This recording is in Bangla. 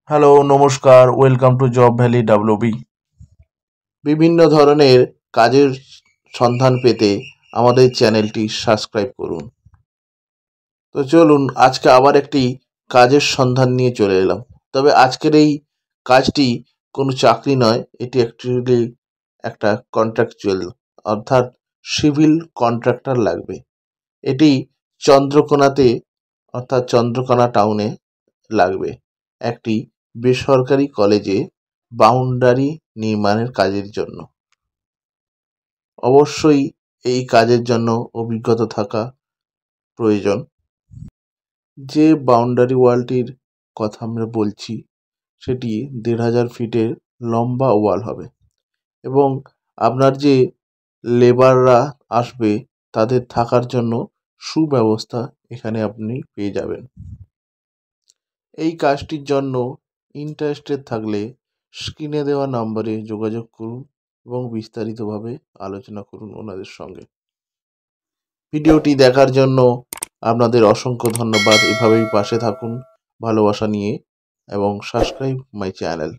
হ্যালো, নমস্কার, welcome to job valley WB. বিভিন্ন ধরনের কাজের সন্ধান পেতে আমাদের চ্যানেলটি সাবস্ক্রাইব করুন। তো চলুন, আজকে আবার একটি কাজের সন্ধান নিয়ে চলে এলাম। তবে আজকের এই কাজটি কোনো চাকরি নয়, এটি অ্যাকচুয়ালি একটা কন্ট্রাকচুয়াল, অর্থাৎ সিভিল কন্ট্রাক্টর লাগবে। এটি চন্দ্রকোনাতে, অর্থাৎ চন্দ্রকোনা টাউনে লাগবে। একটি বেসরকারি কলেজে বাউন্ডারি নির্মাণের কাজের জন্য। অবশ্যই এই কাজের জন্য অভিজ্ঞতা থাকা প্রয়োজন। যে বাউন্ডারি ওয়ালটির কথা আমরা বলছি সেটি ১,৫০০ ফিটের লম্বা ওয়াল হবে এবং আপনার যে লেবাররা আসবে তাদের থাকার জন্য সুব্যবস্থা এখানে আপনি পেয়ে যাবেন। এই কাজটির জন্য ইন্টারেস্টেড থাকলে স্ক্রিনে দেওয়া নম্বরে যোগাযোগ করুন এবং বিস্তারিতভাবে আলোচনা করুন ওনাদের সঙ্গে। ভিডিওটি দেখার জন্য আপনাদের অসংখ্য ধন্যবাদ। এভাবেই পাশে থাকুন ভালোবাসা নিয়ে এবং সাবস্ক্রাইব মাই চ্যানেল।